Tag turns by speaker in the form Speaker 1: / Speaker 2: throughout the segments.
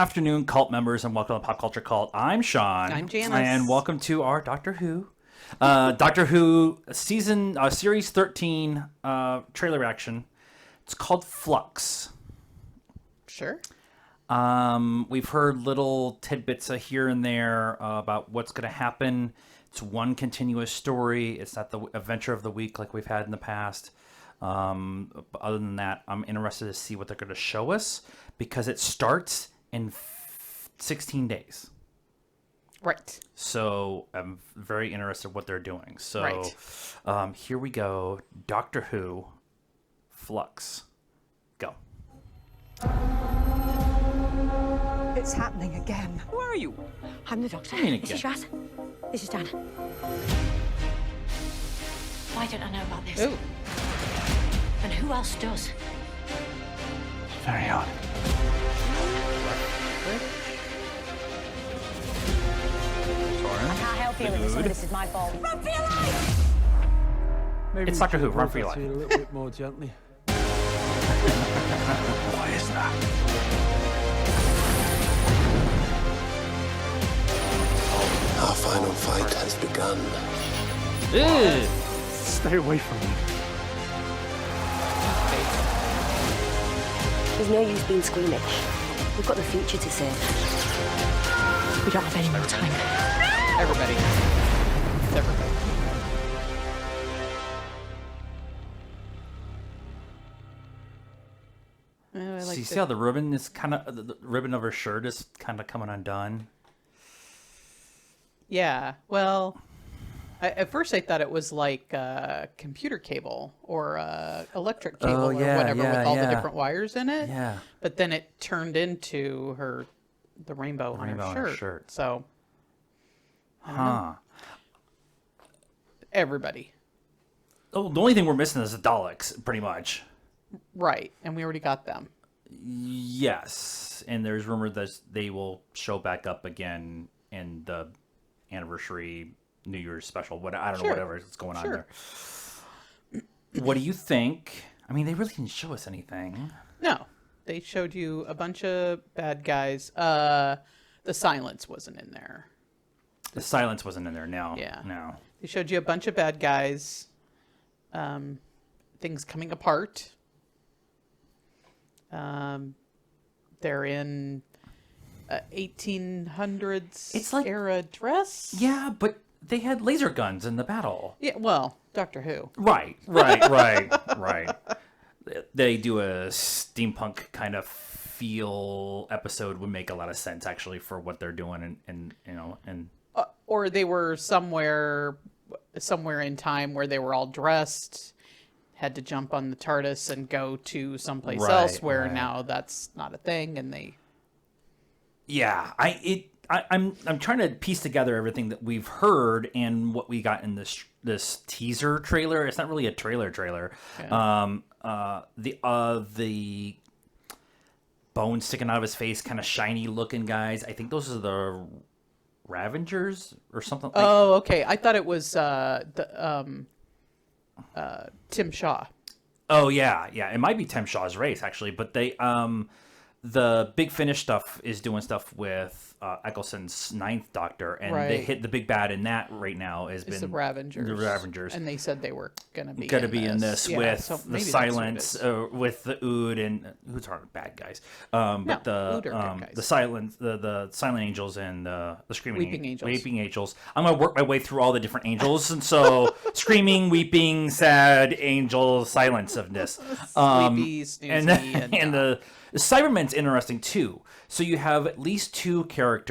Speaker 1: afternoon, cult members, and welcome to Pop Culture Cult. I'm Sean.
Speaker 2: I'm Janice.
Speaker 1: And welcome to our Doctor Who. Doctor Who Series 13 trailer reaction. It's called Flux.
Speaker 2: Sure.
Speaker 1: We've heard little tidbits here and there about what's going to happen. It's one continuous story. It's not the adventure of the week like we've had in the past. But other than that, I'm interested to see what they're going to show us because it starts in 16 days.
Speaker 2: Right.
Speaker 1: So I'm very interested what they're doing. So
Speaker 2: right.
Speaker 1: Here we go. Doctor Who, Flux. Go.
Speaker 3: It's happening again.
Speaker 4: Who are you?
Speaker 5: I'm the doctor.
Speaker 1: This
Speaker 5: is Raz. This is Dan. Why don't I know about this?
Speaker 2: Ooh.
Speaker 5: And who else does?
Speaker 1: Very odd.
Speaker 3: I can't help feeling that some of this is my fault.
Speaker 5: Run for your life!
Speaker 6: Maybe
Speaker 1: It's
Speaker 6: we
Speaker 1: Doctor
Speaker 6: should
Speaker 1: Who, run for your
Speaker 6: walk
Speaker 1: life.
Speaker 6: at you a little bit more gently.
Speaker 1: What is that?
Speaker 7: Our final fight has begun.
Speaker 1: Ew.
Speaker 6: Stay away from me.
Speaker 8: There's no use being squeamish. We've got the future to save.
Speaker 5: We don't have any more time.
Speaker 2: Everybody. Everybody. Oh, I
Speaker 1: So
Speaker 2: like
Speaker 1: you see how the ribbon is the ribbon of her shirt is kind of coming undone?
Speaker 2: Yeah. Well, at first I thought it was like a computer cable or electric cable or whatever with all the different wires in it.
Speaker 1: Yeah.
Speaker 2: But then it turned into the rainbow on her shirt. So.
Speaker 1: Huh.
Speaker 2: Everybody.
Speaker 1: Oh, the only thing we're missing is the Daleks, pretty much.
Speaker 2: Right. And we already got them.
Speaker 1: Yes. And there's rumor that they will show back up again in the anniversary New Year's special. I don't know, whatever is going on there. What do you think? I mean, they really didn't show us anything.
Speaker 2: No. They showed you a bunch of bad guys. The Silence wasn't in there.
Speaker 1: The Silence wasn't in there. No.
Speaker 2: Yeah.
Speaker 1: No.
Speaker 2: They showed you a bunch of bad guys. Things coming apart. They're in 1800s era dress.
Speaker 1: Yeah, but they had laser guns in the battle.
Speaker 2: Yeah, well, Doctor Who.
Speaker 1: Right. They do a steampunk kind of feel episode would make a lot of sense actually for what they're doing and
Speaker 2: Or they were somewhere in time where they were all dressed, had to jump on the TARDIS and go to someplace else where now that's not a thing, and they.
Speaker 1: Yeah, I'm trying to piece together everything that we've heard and what we got in this teaser trailer. It's not really a trailer.
Speaker 2: Okay.
Speaker 1: The bone sticking out of his face, kind of shiny looking guys. I think those are the Ravengers or something.
Speaker 2: Oh, okay. I thought it was Tim Shaw.
Speaker 1: Oh yeah. It might be Tim Shaw's race actually, but they the Big Finish stuff is doing stuff with Eccleston's Ninth Doctor, and they hit the big bad in that right now has been
Speaker 2: the Ravengers.
Speaker 1: The Ravengers,
Speaker 2: and they said they were gonna be
Speaker 1: in this
Speaker 2: yeah,
Speaker 1: with
Speaker 2: so
Speaker 1: the Silence, with the Ood and Ood's aren't bad guys. But
Speaker 2: Ood are good guys.
Speaker 1: the Silent, the Silent Angels and the Screaming
Speaker 2: Weeping
Speaker 1: Angels. I'm gonna work my way through all the different angels, and so Screaming, Weeping, Sad Angel, Silence of this,
Speaker 2: Sleepy, snoozy,
Speaker 1: and the Cybermen's interesting too. So you have at least two bad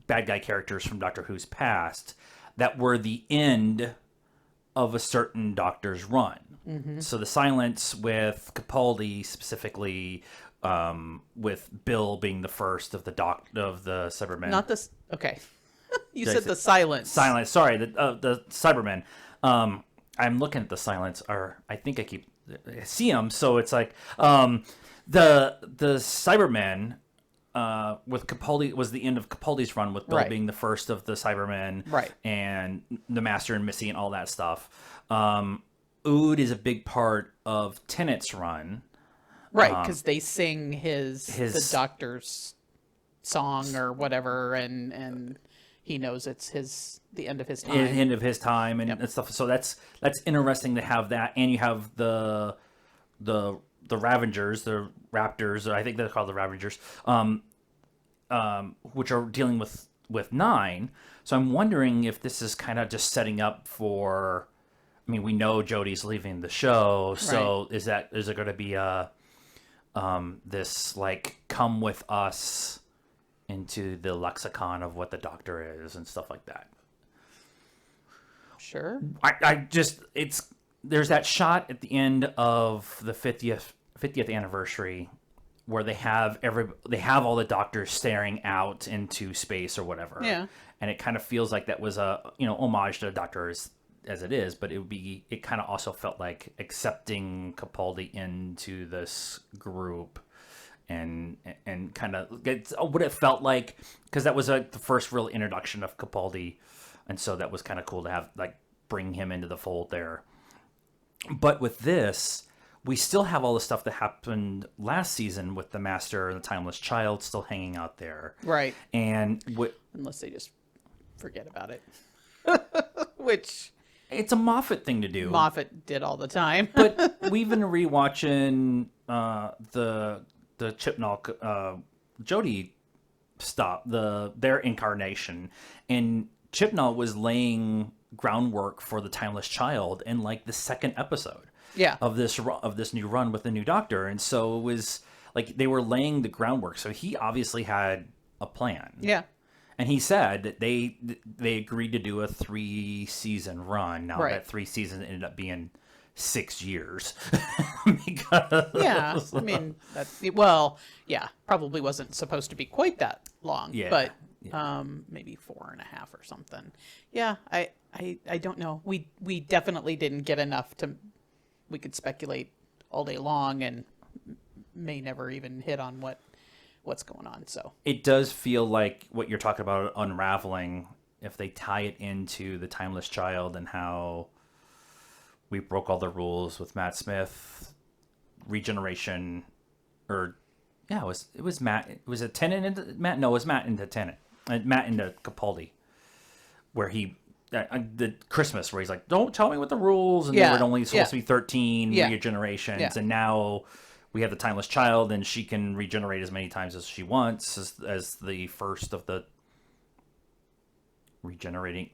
Speaker 1: guy characters from Doctor Who's past that were the end of a certain Doctor's run. Mm-hmm. So the Silence with Capaldi specifically, with Bill being the first of the Cybermen.
Speaker 2: Not this. Okay, you said the Silence.
Speaker 1: Silence. Sorry, the Cybermen. I'm looking at the Silence, or I think I see them. So it's like the Cybermen with Capaldi was the end of Capaldi's run with Bill being the first of the Cybermen, and the Master and Missy and all that stuff. Ood is a big part of Tennant's run.
Speaker 2: Right, because they sing his the doctor's song or whatever, and he knows it's the end of his time.
Speaker 1: End of his time and stuff. So that's interesting to have that, and you have the Ravengers, the Raptors. I think they're called the Ravengers, which are dealing with 9. So I'm wondering if this is kind of just setting up for. I mean, we know Jodie's leaving the show, so is it going to be this like come with us into the lexicon of what the Doctor is and stuff like that?
Speaker 2: Sure.
Speaker 1: I just there's that shot at the end of the 50th anniversary where they have all the Doctors staring out into space or whatever.
Speaker 2: Yeah.
Speaker 1: And it kind of feels like that was a homage to the Doctor as it is, but it kind of also felt like accepting Capaldi into this group and kind of it's what it felt like, because that was the first real introduction of Capaldi, and so that was kind of cool to have like bring him into the fold there. But with this, we still have all the stuff that happened last season with the Master and the Timeless Child still hanging out there,
Speaker 2: Right.
Speaker 1: and
Speaker 2: unless they just forget about it, which
Speaker 1: it's a Moffat thing to do.
Speaker 2: Moffat did all the time.
Speaker 1: But we've been rewatching the Chibnall Jodie stop their incarnation, and Chibnall was laying groundwork for the Timeless Child in like the second episode of this new run with the new Doctor, and so it was like they were laying the groundwork. So he obviously had a plan.
Speaker 2: Yeah.
Speaker 1: And he said that they agreed to do a 3-season run. Now that 3 seasons ended up being 6 years. Because
Speaker 2: I mean, probably wasn't supposed to be quite that long.
Speaker 1: Yeah.
Speaker 2: But maybe 4.5 or something. Yeah, I don't know. We definitely didn't get enough to. We could speculate all day long and may never even hit on what's going on. So
Speaker 1: it does feel like what you're talking about unraveling, if they tie it into the Timeless Child and how we broke all the rules with Matt Smith, regeneration, it was Matt. It was a Tennant into Matt. No, it was Matt into Tennant. Matt into Capaldi, where he the Christmas where he's like, "Don't tell me what the rules," and they were only supposed to be 13 regenerations, and now we have the Timeless Child, and she can regenerate as many times as she wants as the first of the regenerating.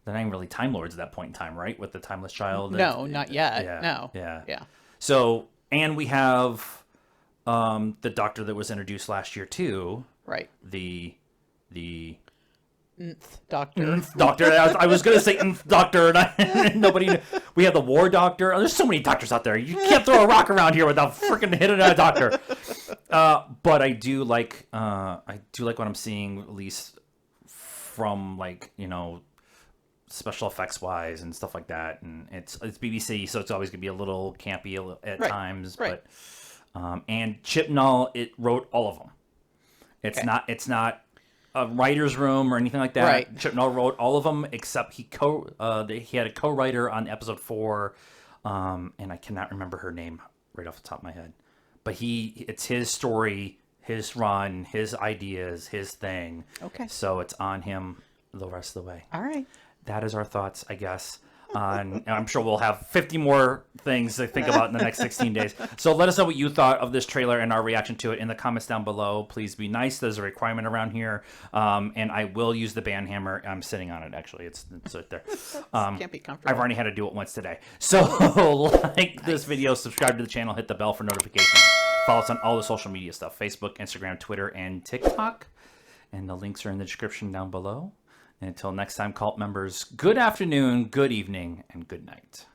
Speaker 1: They're not even really Time Lords at that point in time, right? With the Timeless Child.
Speaker 2: No, not yet.
Speaker 1: Yeah,
Speaker 2: no.
Speaker 1: Yeah. So, and we have the Doctor that was introduced last year too.
Speaker 2: Right.
Speaker 1: The
Speaker 2: Doctor.
Speaker 1: Doctor. I was going to say Doctor, and nobody knew. We have the War Doctor. Oh, there's so many doctors out there. You can't throw a rock around here without freaking hitting a doctor. But I do like what I'm seeing, at least from special effects wise and stuff like that. And it's BBC, so it's always going to be a little campy at times.
Speaker 2: Right.
Speaker 1: But and Chibnall wrote all of them. It's not a writer's room or anything like that.
Speaker 2: Right.
Speaker 1: Chibnall wrote all of them except he had a co-writer on episode 4, and I cannot remember her name right off the top of my head. But it's his story, his run, his ideas, his thing.
Speaker 2: Okay.
Speaker 1: So it's on him the rest of the way.
Speaker 2: All right.
Speaker 1: That is our thoughts, I guess. And I'm sure we'll have 50 more things to think about in the next 16 days. So let us know what you thought of this trailer and our reaction to it in the comments down below. Please be nice. There's a requirement around here. And I will use the band hammer. I'm sitting on it, actually. It's right there.
Speaker 2: Can't be comfortable.
Speaker 1: I've already had to do it once today. So like this video, subscribe to the channel, hit the bell for notifications. Follow us on all the social media stuff, Facebook, Instagram, Twitter, and TikTok. And the links are in the description down below. And until next time, cult members, good afternoon, good evening, and good night.